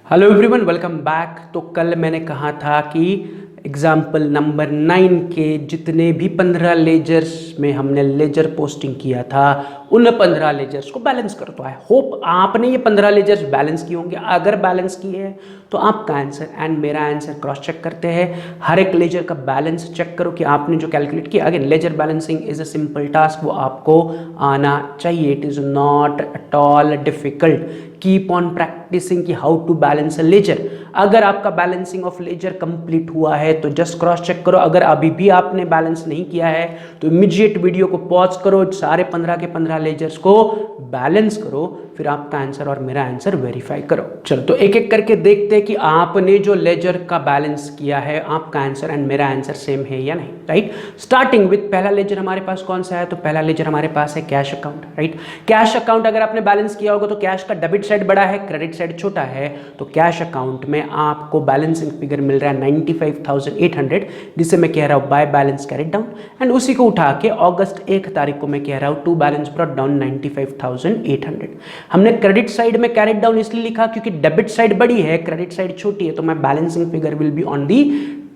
Hello everyone, welcome back. तो कल मैंने कहा था कि एग्जाम्पल नंबर 9 के जितने भी 15 लेजर्स में हमने लेजर पोस्टिंग किया था उन 15 लेजर्स को बैलेंस कर। तो आई होप आपने ये 15 लेजर्स बैलेंस किए होंगे। अगर बैलेंस किए हैं तो आपका आंसर एंड मेरा आंसर क्रॉस चेक करते हैं। हर एक लेजर का बैलेंस चेक करो कि आपने जो कैलकुलेट किया। Again, ledger balancing is a simple task, वो आपको आना चाहिए। It is not at all difficult. Keep on practicing कि how to balance a ledger. अगर आपका बैलेंसिंग ऑफ लेजर कंप्लीट हुआ है तो जस्ट क्रॉस चेक करो। अगर अभी भी आपने बैलेंस नहीं किया है तो इमीडिएट वीडियो को पॉज करो, सारे 15 के 15 लेजर्स को बैलेंस करो, फिर आपका आंसर और मेरा आंसर वेरीफाई करो। चलो, तो एक एक करके देखते हैं कि आपने जो लेजर का बैलेंस किया है आपका आंसर एंड मेरा आंसर सेम है या नहीं। राइट, स्टार्टिंग विथ पहला लेजर हमारे पास कौन सा है? तो पहला लेजर हमारे पास है cash account. Right, cash account अगर आपने बैलेंस किया होगा तो कैश का डेबिट साइड बड़ा है, क्रेडिट साइड छोटा है। तो कैश अकाउंट में आपको बैलेंसिंग फिगर मिल रहा है 95,800, जिसे मैं कह रहा हूं by balance carried down. And उसी को उठा के अगस्त 1 तारीख को मैं कह रहा हूं टू बैलेंस ब्रॉट डाउन 95,800। हमने क्रेडिट साइड में कैरिड डाउन इसलिए लिखा क्योंकि डेबिट साइड बड़ी है, क्रेडिट साइड छोटी है, तो मैं balancing figure will be on the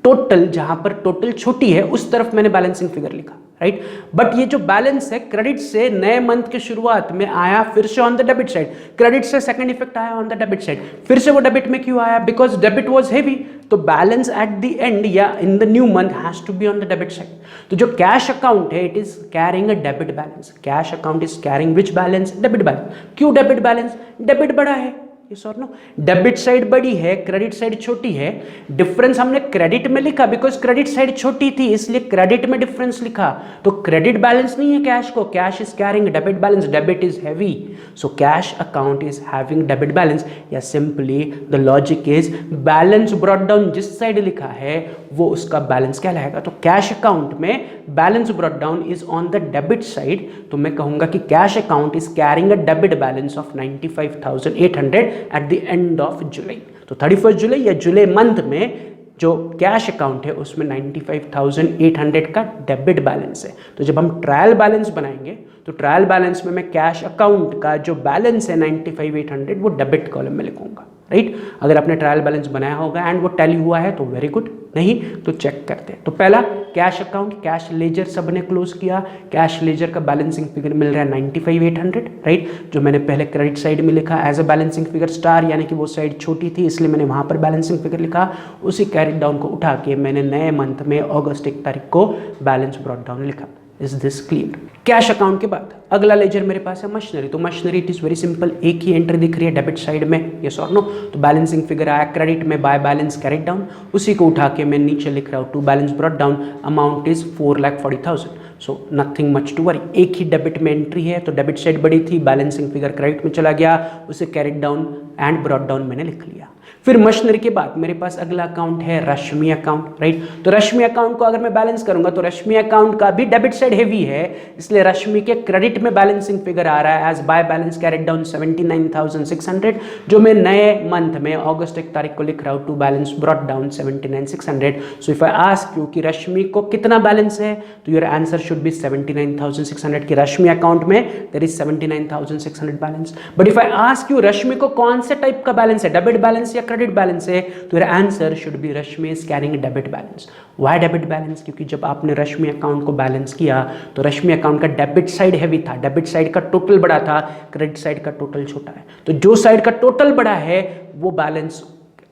total. जहां पर टोटल छोटी है उस तरफ मैंने बैलेंसिंग फिगर लिखा। राइट, बट ये जो बैलेंस है क्रेडिट से नए मंथ के शुरुआत में आया फिर से on the debit side, credit से सेकंड इफेक्ट आया ऑन द डेबिट साइड, फिर से वो डेबिट में क्यों आया? Because debit was heavy. तो बैलेंस एट द एंड या in the new month has to be on the debit side. तो जो कैश अकाउंट है it is carrying a debit balance. Cash account is carrying which balance? Debit balance. क्यों debit balance? Debit बड़ा है, yes और no. Debit side बड़ी है, credit side छोटी है। डिफरेंस हमने क्रेडिट में लिखा बिकॉज क्रेडिट साइड छोटी थी, इसलिए क्रेडिट में डिफरेंस लिखा। तो क्रेडिट बैलेंस नहीं है कैश को, cash is carrying debit balance, debit is heavy, so cash account is having debit balance. या simply the logic is balance brought down जिस साइड लिखा है वो उसका बैलेंस क्या रहेगा। तो कैश अकाउंट में balance brought down is on the debit side, तो मैं कहूंगा कि cash account is carrying a debit balance of 95,800 at the end of July. तो 31 जुलाई या जुलाई मंथ में जो कैश अकाउंट है उसमें 95,800 का डेबिट बैलेंस है। तो जब हम ट्रायल बैलेंस बनाएंगे तो ट्रायल बैलेंस में मैं कैश अकाउंट का जो बैलेंस है 95,800 वो डेबिट कॉलम में लिखूंगा। राइट, अगर आपने ट्रायल बैलेंस बनाया होगा एंड वो टैली हुआ है तो वेरी गुड, नहीं तो चेक करते हैं। तो पहला कैश अकाउंट, कैश लेजर सबने क्लोज किया। कैश लेजर का बैलेंसिंग फिगर मिल रहा है 95,800। राइट, जो मैंने पहले क्रेडिट साइड में लिखा as a balancing figure star, यानी कि वो साइड छोटी थी इसलिए मैंने वहां पर बैलेंसिंग फिगर लिखा। उसी कैरिड डाउन को उठा के मैंने नए मंथ में अगस्त 1 तारीख को बैलेंस ब्रॉट डाउन लिखा। Is this clear? Cash account के बाद अगला लेजर मेरे पास है मशीनरी। तो machinery it is very simple, एक ही एंट्री दिख रही है डेबिट साइड में, यस और नो। तो बैलेंसिंग फिगर आया क्रेडिट में बाय बैलेंस कैरिड डाउन, उसी को उठा के मैं नीचे लिख रहा हूँ to balance brought down, amount is 4,40,000। So nothing much to worry, एक ही डेबिट में एंट्री है तो डेबिट साइड बड़ी थी, बैलेंसिंग फिगर क्रेडिट में चला गया, उसे carried down and brought down मैंने लिख लिया। फिर मशीनरी के बाद मेरे पास अगला अकाउंट है रश्मि अकाउंट। राइट, तो रश्मि अकाउंट को अगर मैं बैलेंस करूंगा तो रश्मि अकाउंट का भी डेबिट साइड हेवी है, इसलिए रश्मि के क्रेडिट में बैलेंसिंग फिगर आ रहा है as by balance carried down 79,600, जो मैं नए मंथ में अगस्त 1 तारीख को लिख रहा हूं to balance brought down 79,600। So if I ask you कि रश्मि को कितना बैलेंस है तो योर आंसर शुड बी 79,600 की रश्मि अकाउंट में there is 79,600 balance. But if I ask you Rashmi को कौन से टाइप का बैलेंस है, डेबिट बैलेंस या क्रेडिट बैलेंस है, तो your answer should be Rashmi is carrying debit balance. Why debit balance? क्योंकि जब आपने रश्मि अकाउंट को बैलेंस किया तो रश्मि अकाउंट का डेबिट साइड हैवी था, डेबिट साइड का टोटल बड़ा था, क्रेडिट साइड का टोटल छोटा है। तो जो साइड का टोटल बड़ा है वो बैलेंस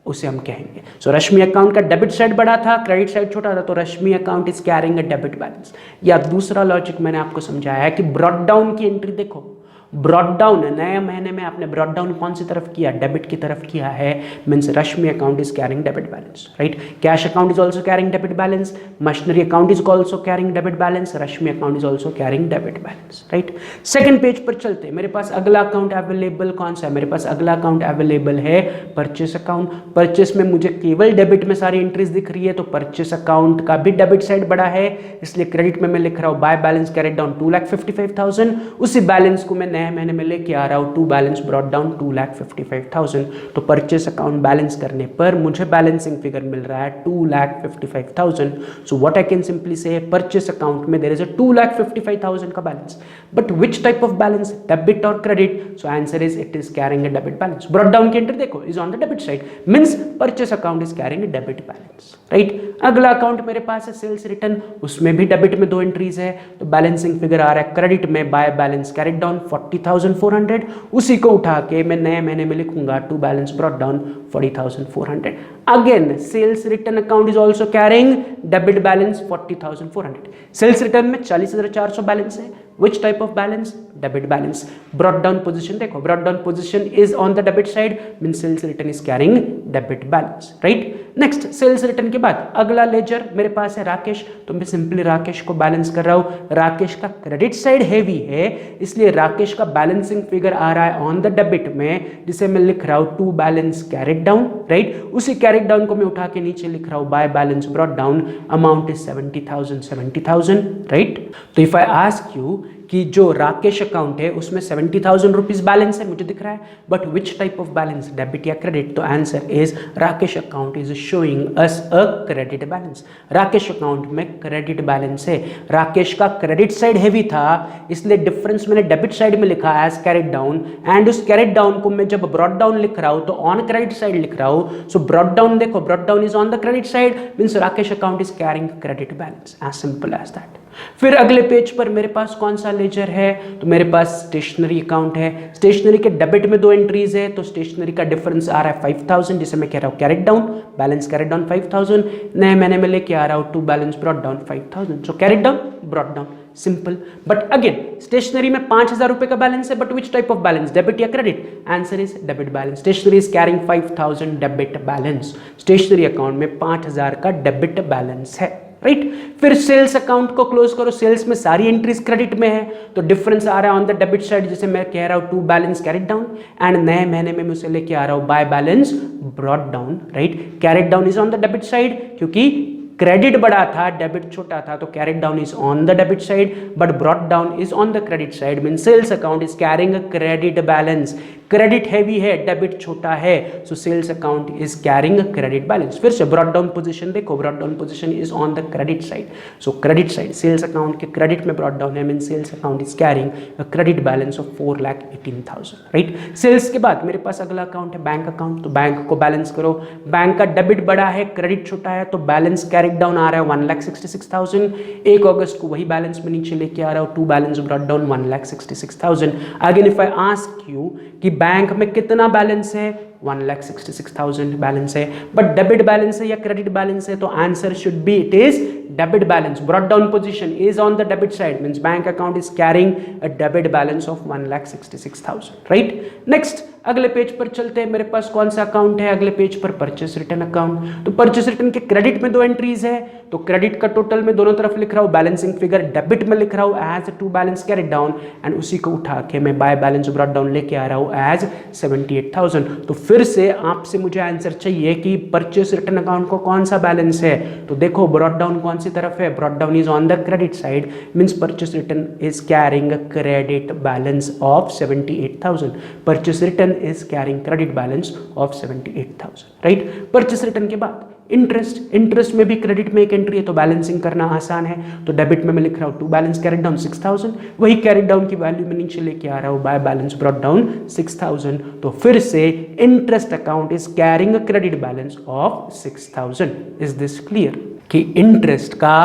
उसे हम कहेंगे। सो रश्मि अकाउंट का डेबिट साइड बड़ा था, क्रेडिट साइड छोटा था, तो Rashmi account is carrying a debit balance. या दूसरा लॉजिक मैंने आपको समझाया है कि ब्रॉट डाउन की एंट्री देखो, ब्रॉट डाउन नए महीने में आपने ब्रॉट डाउन कौन सी तरफ किया? डेबिट की तरफ किया है, means Rashmi account is carrying debit balance. Right, cash account is also carrying debit balance, machinery account is also carrying debit balance, Rashmi account is also carrying debit balance. Right, second page पर चलते हैं। मेरे पास अगला account available कौन सा है? मेरे पास अगला अकाउंट अवेलेबल है परचेस अकाउंट। परचेस में मुझे केवल डेबिट में सारी एंट्रीज दिख रही है, तो परचेस अकाउंट का भी डेबिट साइड बड़ा है, इसलिए क्रेडिट में मैं लिख रहा हूं बाय बैलेंस कैरिड डाउन 2,55,000। उसी बैलेंस को मैं नए महीने में लेके आ रहा हूँ टू बैलेंस ब्रॉट डाउन 2,55,000, तो परचेस अकाउंट बैलेंस करने पर मुझे बैलेंसिंग फिगर मिल रहा है 2,55,000. So what I can simply say purchase account में देयर इज अ 2,55,000 का balance. But which type of balance, debit और credit? So answer is it is carrying a debit balance. Brought down की entry देखो is on the debit side, means purchase account is carrying a debit balance, right. अगला account मेरे पास है sales return, उसमें भी debit में दो एंट्रीज है, तो बैलेंसिंग फिगर आ रहा है क्रेडिट में बाय बैलेंस कैरिड डाउन 40,400, उसी को उठा के मैं नए महीने में लिखूंगा to balance brought down 40,400. Again sales return account is also carrying debit balance 40,400. Sales return में 40,400 बैलेंस है. Which type of balance? Debit balance. Brought down position देखो, brought down position is on the debit side, means sales return is carrying debit balance, right? Next sales return के बाद अगला ledger मेरे पास है राकेश, तो मैं सिंपली राकेश को बैलेंस कर रहा हूँ. राकेश का क्रेडिट साइड हैवी है, इसलिए राकेश का बैलेंसिंग फिगर आ रहा है ऑन द डेबिट में, जिसे मैं लिख रहा हूँ to balance carried down, right. उसी कैरिड डाउन को मैं उठा के नीचे लिख रहा हूँ by balance brought down, amount is 70,000, right. तो इफ आई आस्क यू कि जो राकेश अकाउंट है उसमें 70,000 रुपीज बैलेंस है मुझे दिख रहा है, but which type of balance, debit या क्रेडिट? तो answer is Rakesh account is showing us a credit balance. Rakesh account में क्रेडिट बैलेंस है. राकेश का क्रेडिट साइड हैवी था, इसलिए डिफरेंस मैंने डेबिट साइड में लिखा एज कैरिड डाउन, एंड उस कैरिड डाउन को मैं जब ब्रॉट डाउन लिख रहा हूं तो ऑन क्रेडिट साइड लिख रहा हूं. सो ब्रॉट डाउन देखो, brought down is on the credit side, means Rakesh account is carrying credit balance, as simple as that. फिर अगले पेज पर मेरे पास कौन सा लेजर है? तो मेरे पास स्टेशनरी अकाउंट है. स्टेशनरी के डेबिट में दो एंट्रीज है, तो स्टेशनरी का डिफरेंस आ रहा है 5,000, जिसे मैं कह रहा हूँ carried down, balance carried down 5,000. नए महीने में लेके आ रहा हूँ to balance brought down 5,000, so carried down brought down, simple. But again stationery में 5,000 रुपए का बैलेंस है, but which type of balance, debit या credit? Answer is debit balance. Stationery is carrying 5,000 debit balance. Stationery account में 5,000 का debit balance है, right. फिर sales account को क्लोज करो. सेल्स में सारी एंट्रीज क्रेडिट में है, तो डिफरेंस आ रहा है ऑन द डेबिट साइड, जिसे मैं कह रहा हूं to balance carried down, and नए महीने में मुझे लेके आ रहा हूं by balance brought down, right. Carried down is on the debit side, क्योंकि क्रेडिट बड़ा था डेबिट छोटा था, तो carried down is on the debit side, but brought down is on the credit side, mean sales account is carrying a credit balance. Credit heavy है, debit छोटा है, so sales account is carrying credit balance. फिर से brought down position देखो, brought down position is on the credit side, so credit side sales account के credit में brought down है, mean sales account is carrying a credit balance of 4,18,000, right. सेल्स के बाद मेरे पास अगला अकाउंट है बैंक अकाउंट, तो बैंक को बैलेंस करो. बैंक का डेबिट बड़ा है, क्रेडिट छोटा है, तो बैलेंस कैरिड डाउन आ रहा है 1,66,000. 1 अगस्त को वही बैलेंस में नीचे लेके आ रहा हूं, to balance brought down 1,66,000. Again if I ask you कि बैंक में कितना बैलेंस है, 1,66,000 बैलेंस है, बट डेबिट बैलेंस है या क्रेडिट बैलेंस है? तो answer should B it is debit balance. Brought down position is on the debit side, means bank account is carrying a debit balance of 1,66,000, right. Next अगले page पर चलते हैं. मेरे पास कौन सा अकाउंट है अगले पेज पर? Purchase return account. तो परचेस रिटर्न के क्रेडिट में दो एंट्रीज है, तो क्रेडिट का टोटल में दोनों तरफ लिख रहा हूं बैलेंसिंग फिगर, डेबिट में लिख रहा हूं as to balance carried down, and उसी को उठा के मैं बाय बैलेंस ब्रॉट डाउन लेके आ रहा हूं एज 78,000. तो फिर से आपसे मुझे आंसर चाहिए कि परचेस रिटर्न अकाउंट को कौन सा बैलेंस है. तो देखो ब्रॉट डाउन कौन सी तरफ है, brought down is on the credit side, means purchase return is carrying a credit balance of 78,000. Purchase return is carrying credit balance of 78,000, right. Purchase return के बाद इंटरेस्ट. इंटरेस्ट में भी क्रेडिट में एक entry है, तो बैलेंसिंग करना आसान है. तो डेबिट में मैं लिख रहा हूं टू बैलेंस कैरिड डाउन 6,000, वही कैरिड डाउन की वैल्यू में नीचे लेके आ रहा हूं बाय बैलेंस ब्रॉट डाउन 6,000. तो फिर से interest account is carrying a credit balance of 6,000. Is this clear कि इंटरेस्ट का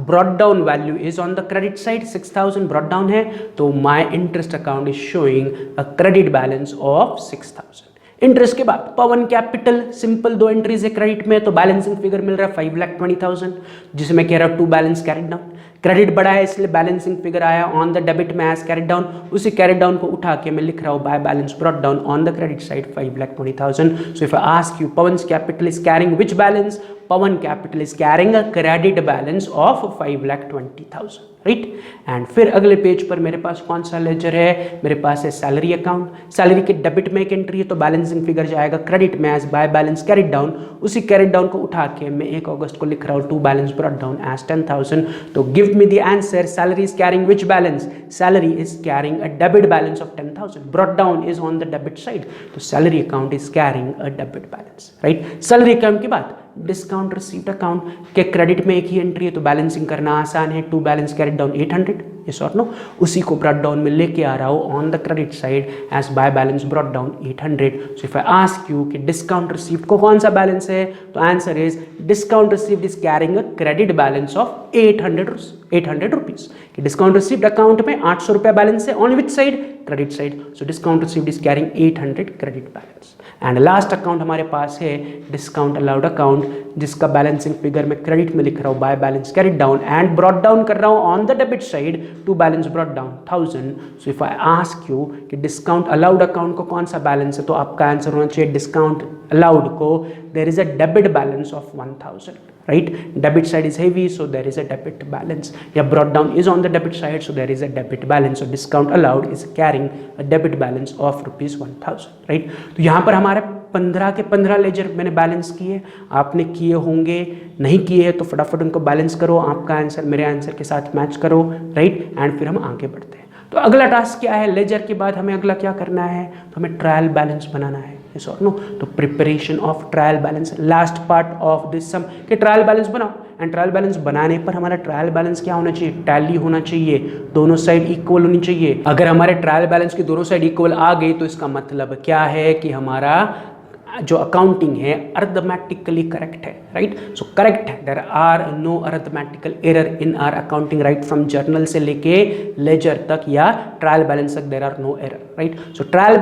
brought down value is on the credit side, 6,000 brought down है, तो my interest account is showing a credit balance of 6,000. Interest के बाद पवन capital, simple दो entries है credit में, तो बैलेंसिंग फिगर मिल रहा है 5,20,000, जिसे मैं कह रहा हूं to balance carried down. Credit बड़ा है इसलिए बैलेंसिंग फिगर आया ऑन द डेबिट में एज कैरिड डाउन, उसी कैरिड डाउन को उठा के मैं लिख रहा हूं by balance brought down on the credit side 5,20,000. So if I ask you Pawan's capital is carrying which balance, Pawan capital is carrying a credit balance of 5,20,000, right. And फिर अगले पेज पर मेरे पास कौन सा लेजर है, मेरे पास है सैलरी अकाउंट। सैलरी के डेबिट में एक एंट्री है तो बैलेंसिंग फिगर जाएगा क्रेडिट में as by balance carried down. उसी कैरिड डाउन को उठा के मैं 1 अगस्त को लिख रहा हूँ to balance brought down as 10,000। तो give me the answer, salary is carrying which balance, salary is carrying a debit balance of 10,000, brought down is on the debit side, तो salary account is carrying a debit balance, right. Salary account की बात, discount received account के credit में एक ही entry है तो balancing करना आसान है, to balance carried down 800, yes और नो। उसी को ब्रॉट डाउन में लेके आ रहा हूँ on the credit side as by balance brought down 800। So if I ask you कि डिस्काउंट रिसीव्ड को कौन सा बैलेंस है, तो answer is discount received is carrying a credit balance of 800 rupees. Discount received account में 800 रुपया balance है, on which side, credit side, so discount received is carrying 800 credit balance. And last account हमारे पास है discount allowed account, जिसका balancing figure मैं credit में लिख रहा हूँ by balance carried down and brought down कर रहा हूँ on the debit side to balance brought down 1000। So if I ask you कि डिस्काउंट अलाउड अकाउंट को कौन सा बैलेंस है, तो आपका आंसर होना चाहिए डिस्काउंट अलाउड को there is a debit balance of 1000, right? Debit side is heavy, so there is a debit balance. Yeah, brought down is on the debit side, so there is a debit balance. So discount allowed is carrying a debit balance of rupees 1000, right? तो यहाँ पर हमारे 15 के 15 laser मैंने balance किए, आपने किए होंगे, नहीं किए हैं तो फटाफट उनको बैलेंस करो, आपका आंसर मेरे आंसर के साथ मैच करो, राइट। एंड फिर हम आगे बढ़ते हैं। तो अगला टास्क क्या है, लेजर के बाद हमें अगला क्या करना है, तो हमें ट्रायल बैलेंस बनाना है, यस और नो। तो preparation of trial balance, last part of this sum कि ट्रायल बैलेंस बनाओ। एंड ट्रायल बैलेंस बनाने पर हमारा ट्रायल बैलेंस क्या होना चाहिए, टैली होना चाहिए, दोनों साइड इक्वल होनी चाहिए। अगर हमारे ट्रायल बैलेंस की दोनों साइड इक्वल आ गई तो इसका मतलब क्या है कि हमारा जो अकाउंटिंग है अर्थमेटिकली करेक्ट है, राइट। सो करेक्ट है, there are no arithmetical error in our accounting, right from journal से लेके लेजर तक या ट्रायल बैलेंस तक there are no error, right. So trial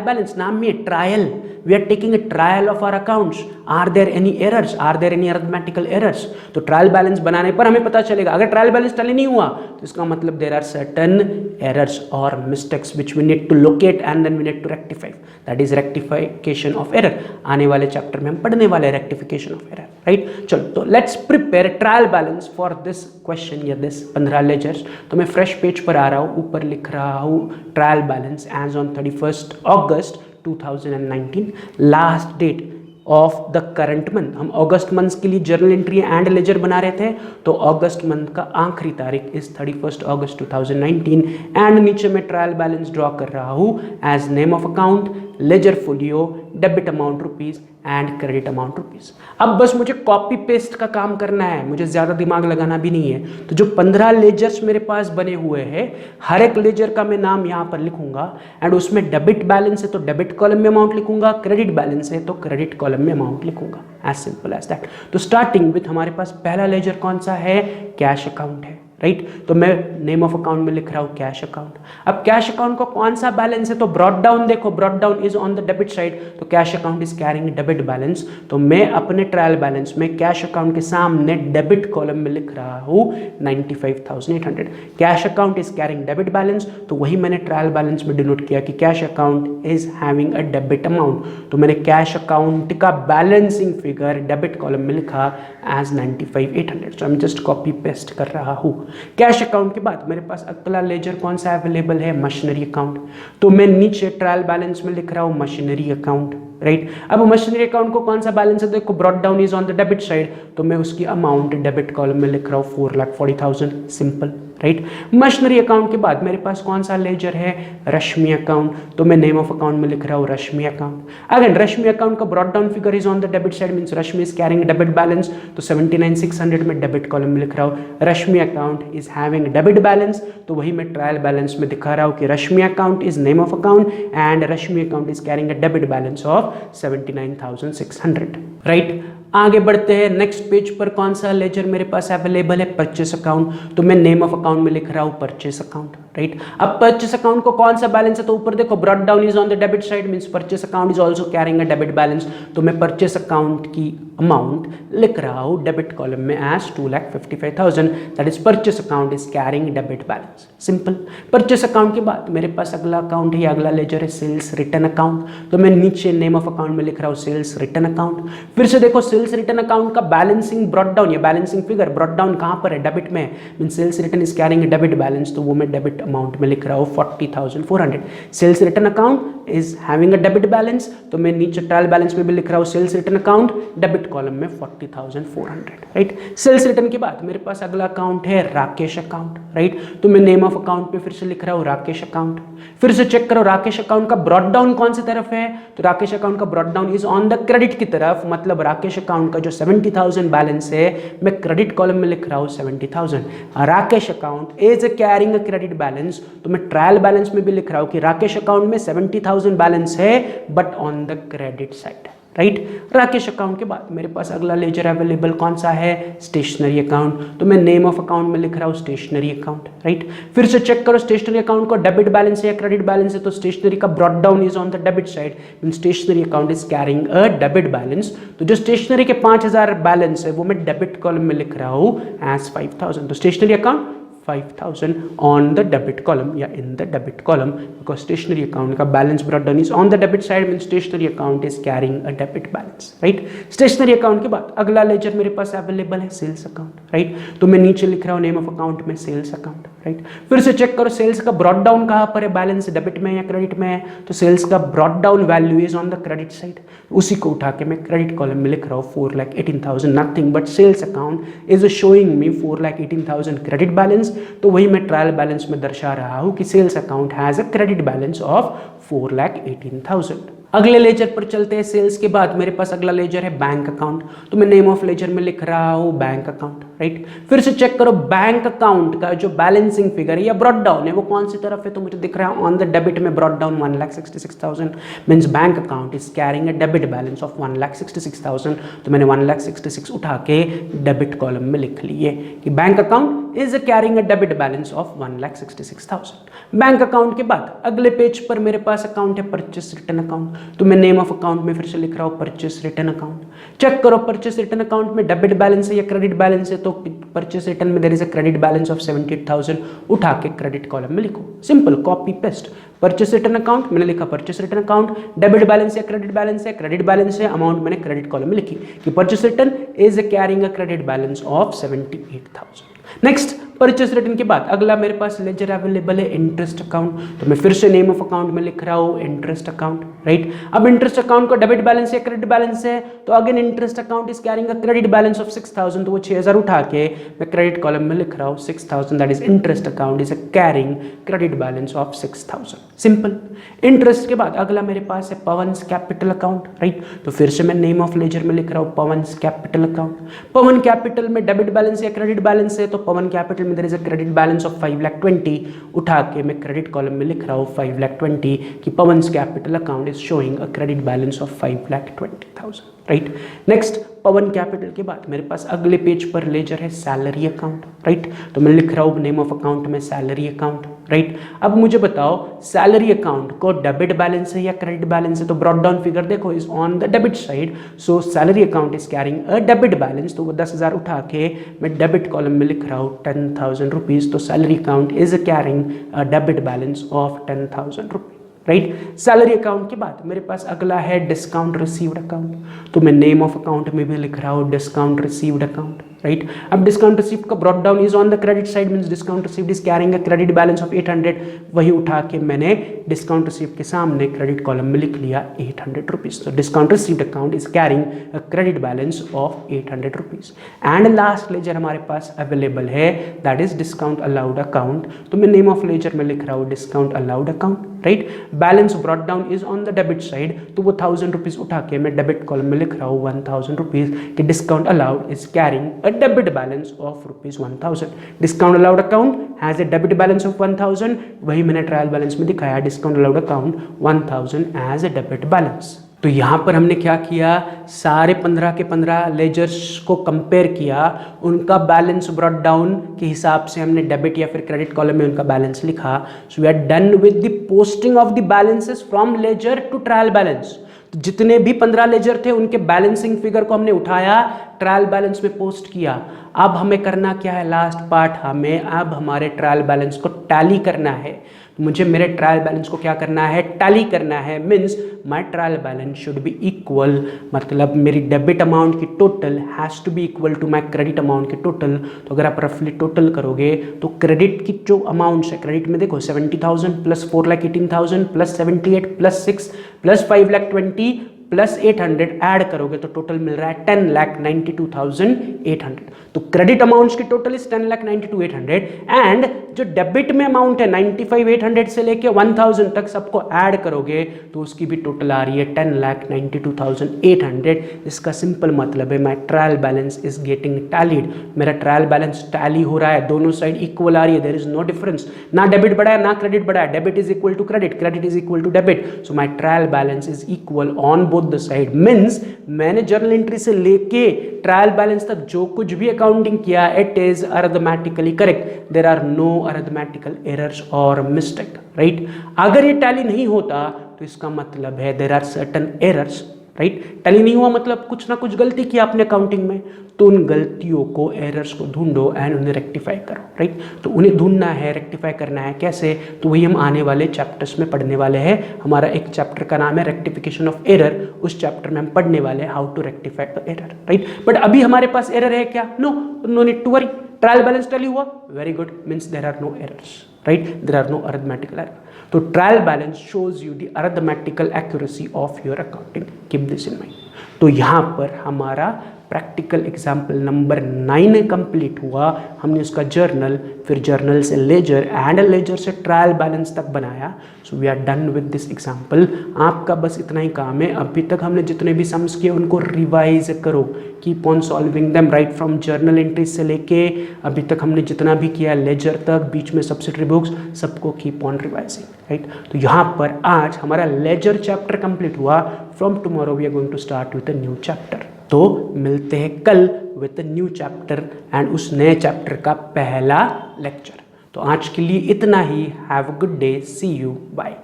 balance नाम में trial, we are taking a trial of our accounts, are there any errors, are there any arithmetical errors? तो trial balance बनाने पर हमें पता चलेगा। अगर ट्रायल बैलेंस टैली नहीं हुआ तो इसका मतलब there are certain errors or mistakes which we need to locate and then we need to rectify, that is rectification of error। आने वाले चैप्टर में हम पढ़ने वाले rectification of error, right। चलो तो let's prepare trial balance for this question या this 15 ledgers. तो मैं फ्रेश पेज पर आ रहा हूँ, ऊपर लिख रहा हूँ trial balance as on 31 August 2019, last date of the current month. हम अगस्त मंथ के लिए जर्नल एंट्री एंड लेजर बना रहे थे, तो अगस्त मंथ का आखिरी तारीख इस 31 अगस्त 2019। एंड नीचे मैं ट्रायल बैलेंस ड्रॉ कर रहा हूँ as name of account, ledger folio, debit amount rupees and credit amount rupees. अब बस मुझे कॉपी पेस्ट का काम करना है, मुझे ज़्यादा दिमाग लगाना भी नहीं है। तो जो 15 लेजर्स मेरे पास बने हुए हैं, हर एक लेजर का मैं नाम यहाँ पर लिखूंगा एंड उसमें डेबिट बैलेंस है तो डेबिट कॉलम में अमाउंट लिखूंगा, क्रेडिट बैलेंस है तो क्रेडिट कॉलम में अमाउंट लिखूंगा, एज सिंपल एज दैट। तो स्टार्टिंग विथ हमारे पास पहला लेजर कौन सा है, कैश अकाउंट है, राइट। तो मैं नेम ऑफ अकाउंट में लिख रहा हूँ कैश अकाउंट। अब कैश अकाउंट को कौन सा बैलेंस है, तो ब्रॉट डाउन, देखो brought down is on the debit side, तो cash account is carrying debit balance. तो मैं अपने ट्रायल बैलेंस में कैश अकाउंट के सामने डेबिट कॉलम में लिख रहा हूँ 95,800। Cash account is carrying debit balance, तो वही मैंने ट्रायल बैलेंस में डिनोट किया कि cash account is having a debit amount. तो मैंने कैश अकाउंट का बैलेंसिंग फिगर डेबिट कॉलम में लिखा एज 95,800। तो मैं जस्ट कॉपी पेस्ट कर रहा हूँ। कैश अकाउंट के बाद मेरे पास अगला लेजर कौन सा अवेलेबल है, मशीनरी अकाउंट। तो मैं नीचे ट्रायल बैलेंस में लिख रहा हूँ मशीनरी अकाउंट, राइट। अब मशीनरी अकाउंट को कौन सा बैलेंस है, देखो brought down is on the debit side, तो मैं उसकी अमाउंट डेबिट कॉलम में लिख रहा हूँ 4,40,000, सिंपल, राइट। मशीनरी अकाउंट के बाद मेरे पास कौन सा लेजर है, रश्मि अकाउंट। तो मैं नेम ऑफ अकाउंट में लिख रहा हूँ Rashmi account. Again Rashmi account का brought down figure is on the debit side, means Rashmi is carrying debit balance, तो 79,600 में डेबिट कॉलम में लिख रहा हूँ Rashmi account is having debit balance. तो वही मैं ट्रायल बैलेंस में दिखा रहा हूँ कि Rashmi account is name of account and Rashmi account is carrying a debit balance of 79,600, right. आगे बढ़ते हैं, नेक्स्ट पेज पर कौन सा लेजर मेरे पास अवेलेबल है, परचेस अकाउंट। तो मैं नेम ऑफ अकाउंट में लिख रहा हूँ परचेस अकाउंट, राइट। अब परचेस अकाउंट को कौन सा बैलेंस है, तो ऊपर देखो brought down is on the debit side, means purchase account is also carrying a debit balance. तो मैं परचेस अकाउंट की अमाउंट लिख रहा हूँ डेबिट कॉलम में as 2,55,000, that is purchase account is carrying debit balance, simple. Purchase account के बाद मेरे पास अगला अकाउंट है, अगला लेजर है सेल्स रिटर्न अकाउंट। तो मैं नीचे नेम ऑफ अकाउंट में लिख रहा हूँ सेल्स रिटर्न अकाउंट। फिर से देखो सेल्स रिटर्न अकाउंट का बैलेंसिंग ब्रॉट डाउन या बैलेंसिंग फिगर ब्रॉट डाउन कहाँ पर है, डेबिट में, mean sales return is carrying debit balance, तो वो मैं डेबिट अमाउंट में लिख रहा हूँ 40,400। Sales return account is having a debit balance, तो मैं नीचे ट्रायल बैलेंस में भी लिख रहा हूँ sales return account debit column में 40,400, राइट। सेल्स रिटर्न के बाद मेरे पास अगला अकाउंट है राकेश अकाउंट, राइट, तो मैं नेम ऑफ अकाउंट पे फिर से लिख रहा हूँ राकेश अकाउंट। फिर से चेक करो राकेश अकाउंट का ब्रॉट डाउन कौन सी तरफ है, तो राकेश अकाउंट का brought down is on the credit की तरफ, मतलब राकेश अकाउंट का जो 70,000 बैलेंस है मैं क्रेडिट कॉलम में लिख रहा हूँ 70,000। Rakesh account is carrying a credit balance, तो मैं ट्रायल बैलेंस में भी लिख रहा हूँ कि राकेश अकाउंट में 70,000 बैलेंस है but on the credit side, right. Rakesh account के बाद मेरे पास अगला लेजर अवेलेबल कौन सा है, स्टेशनरी अकाउंट, तो मैं नेम ऑफ अकाउंट में लिख रहा हूँ स्टेशनरी अकाउंट, राइट। फिर से चेक करो स्टेशनरी अकाउंट को डेबिट बैलेंस है या क्रेडिट बैलेंस है, तो स्टेशनरी का brought down is on the debit side, stationery account is carrying a debit balance, तो जो स्टेशनरी के 5,000 बैलेंस है वो मैं डेबिट कॉलम में लिख रहा हूँ एज 5,000, तो stationery account 5,000 on the debit column या in the debit column because stationery account का balance brought down is on the debit side means stationery account is carrying a debit balance, right। stationery account के बाद अगला ledger मेरे पास available है sales account, right, तो मैं नीचे लिख रहा हूँ नेम ऑफ अकाउंट में सेल्स अकाउंट, राइट। फिर से चेक करो सेल्स का ब्रॉट डाउन कहाँ पर है, बैलेंस डेबिट में या क्रेडिट में है, तो सेल्स का brought down value is on the credit side, उसी को उठा के मैं क्रेडिट कॉलम में लिख रहा हूँ 4,18,000, nothing but sales account is showing me 4,18,000 credit balance, तो वही मैं ट्रायल बैलेंस में दर्शा रहा हूं कि sales account has a credit balance of 4,18,000। अगले लेजर पर चलते हैं। सेल्स के बाद मेरे पास अगला लेजर है बैंक अकाउंट, तो मैं नेम ऑफ लेजर में लिख रहा हूं बैंक अकाउंट, राइट। फिर से चेक करो बैंक अकाउंट का जो बैलेंसिंग फिगर है या ब्रॉट डाउन है वो कौन सी तरफ है, तो मुझे दिख रहा है ऑन द डेबिट में brought down 1,66,000 means bank account is carrying a debit balance of 1,66,000, तो मैंने 1,66,000 उठा के डेबिट कॉलम में लिख लिए कि bank account is carrying a debit balance of 1,66,000। Bank account के बाद अगले पेज पर मेरे पास अकाउंट है परचेस रिटर्न अकाउंट, तो मैं नेम ऑफ अकाउंट में फिर से लिख रहा हूँ परचेस रिटर्न अकाउंट। चेक करो परचेस रिटर्न अकाउंट में डेबिट बैलेंस है या क्रेडिट बैलेंस है, तो परचेस रिटर्न में there is a credit balance of 78,000, उठा के क्रेडिट कॉलम में लिखो, simple copy paste. Purchase return account मैंने लिखा purchase return account, debit balance या क्रेडिट बैलेंस है, क्रेडिट बैलेंस है, अमाउंट मैंने क्रेडिट कॉलम में लिखी कि purchase return is carrying a credit balance of 78,000। Next purchase return के बाद अगला मेरे पास लेजर अवेलेबल है इंटरेस्ट अकाउंट, तो मैं फिर से नेम ऑफ अकाउंट में लिख रहा हूँ इंटरेस्ट अकाउंट, राइट। अब इंटरेस्ट अकाउंट को डेबिट बैलेंस या क्रेडिट बैलेंस है, तो again interest account is carrying a credit balance of 6,000, तो वो 6,000 उठा के मैं क्रेडिट कॉलम में लिख रहा हूँ 6,000, that is interest account is carrying credit balance of 6,000, simple. Interest के बाद अगला मेरे पास है पवन्स कैपिटल अकाउंट, राइट, तो फिर से मैं नेम ऑफ लेजर में लिख रहा हूँ Pawan's capital account. Pawan capital में डेबिट बैलेंस या क्रेडिट बैलेंस है, तो पवन कैपिटल में there is a credit balance of 5,20,000, उठा के मैं क्रेडिट कॉलम में लिख रहा हूँ 5,20,000 कि Pawan's capital account is showing a credit balance of 5,20,000, right. Next Pawan capital के बाद मेरे पास अगले पेज पर लेजर है सैलरी अकाउंट, राइट, तो मैं लिख रहा हूँ नेम ऑफ अकाउंट में सैलरी अकाउंट, राइट। अब मुझे बताओ सैलरी अकाउंट को डेबिट बैलेंस है या क्रेडिट बैलेंस है, तो ब्रॉट डाउन फिगर देखो is on the debit side, so salary account is carrying a debit balance, तो वो 10,000 उठा के मैं डेबिट कॉलम में लिख रहा हूँ 10,000 रुपीज, तो salary account is carrying a debit balance of 10,000 rupees, right. Salary account के बाद मेरे पास अगला है डिस्काउंट रिसीव्ड अकाउंट, तो मैं नेम ऑफ अकाउंट में भी लिख रहा हूँ डिस्काउंट रिसीव्ड अकाउंट, राइट। अब डिस्काउंट रिसीव्ड का brought down is on the credit side means discount received is carrying a credit balance of 800, वही उठा के मैंने डिस्काउंट रिसीव्ड के सामने क्रेडिट कॉलम में लिख लिया 800 रुपीज, तो discount received account is carrying a credit balance of 800 rupees. And last ledger हमारे पास अवेलेबल है that is discount allowed account, तो मैं नेम ऑफ लेजर में लिख रहा हूँ discount allowed account, right. Balance brought down is on the debit side, तो वो 1,000 रुपीज उठा के मैं डेबिट कॉलम में लिख रहा हूँ 1,000 रुपीज कि discount allowed is carrying a debit balance of rupees 1,000। Discount allowed account has a debit balance of 1,000, वही मैंने ट्रायल बैलेंस में दिखाया discount allowed account 1,000 as a debit balance. तो यहाँ पर हमने क्या किया, सारे 15 के 15 लेजर्स को कंपेयर किया, उनका बैलेंस ब्रॉट डाउन के हिसाब से हमने डेबिट या फिर क्रेडिट कॉलम में उनका बैलेंस लिखा। So we are done with the posting of the balances from ledger to trial balance. तो जितने भी 15 लेजर थे उनके बैलेंसिंग फिगर को हमने उठाया, ट्रायल बैलेंस में पोस्ट किया। अब हमें करना क्या है, लास्ट पार्ट, हमें अब हमारे ट्रायल बैलेंस को टैली करना है। मुझे मेरे ट्रायल बैलेंस को क्या करना है, टैली करना है। Means my trial balance should be equal, मतलब मेरी डेबिट अमाउंट की total has to be equal to my credit amount की टोटल। तो अगर आप रफली टोटल करोगे तो क्रेडिट की जो अमाउंट्स है, क्रेडिट में देखो 70,000 plus 4,18,000 plus 78 plus 6 plus 5,20,000 plus 800 add करोगे तो टोटल मिल रहा है 10,92,800। तो क्रेडिट अमाउंट्स की टोटल इज 10,92,800 एंड जो डेबिट में अमाउंट है 95,800 से लेके 1,000 तक सबको ऐड करोगे तो उसकी भी टोटल आ रही है 10,92,800। इसका सिंपल मतलब है my trial balance is getting tallied. मेरा ट्रायल बैलेंस टैली हो रहा है, दोनों साइड इक्वल आ रही है, देयर इज नो डिफरेंस। ना डेबिट बढ़ा है ना क्रेडिट बढ़ा है, debit is equal to credit, credit is equal to debit. So my trial balance is equal on both the side. Means मैंने जर्नल एंट्री से लेके ट्रायल बैलेंस तक जो कुछ भी अकाउंटिंग किया it is arithmetically correct, there are no arithmetical errors और mistake, right. अगर ये टैली नहीं होता तो इसका मतलब है there are certain errors, right. Tally नहीं हुआ मतलब कुछ ना कुछ गलती किया आपने अकाउंटिंग में, तो उन गलतियों को, एरर्स को ढूंढो एंड उन्हें रेक्टिफाई करो, राइट। तो उन्हें ढूंढना है, रेक्टिफाई करना है, कैसे, तो वही हम आने वाले चैप्टर्स में पढ़ने वाले हैं। हमारा एक चैप्टर का नाम है रेक्टिफिकेशन ऑफ एरर, उस चैप्टर में हम पढ़ने वाले हैं how to rectify the error, right. But अभी हमारे पास एरर है क्या, no need to worry. Trial balance tally हुआ, very good, means there are no errors, right, there are no arithmetical error. तो trial balance shows you the arithmetical accuracy of your accounting, keep this in mind. तो यहाँ पर हमारा practical example number 9 complete हुआ। हमने उसका journal, फिर journal से लेजर एंड लेजर से ट्रायल बैलेंस तक बनाया। So we are done with this example. आपका बस इतना ही काम है, अभी तक हमने जितने भी सम्स किए उनको रिवाइज करो, keep on solving them, right from journal entry से लेके अभी तक हमने जितना भी किया लेजर तक, बीच में सब्सिडरी बुक्स, सबको कीप ऑन रिवाइजिंग, राइट। तो यहाँ पर आज हमारा लेजर चैप्टर कंप्लीट हुआ। From tomorrow we are going to start with a new chapter. तो मिलते हैं कल विद न्यू चैप्टर एंड उस नए चैप्टर का पहला लेक्चर। तो आज के लिए इतना ही। Have a good day, see you, bye.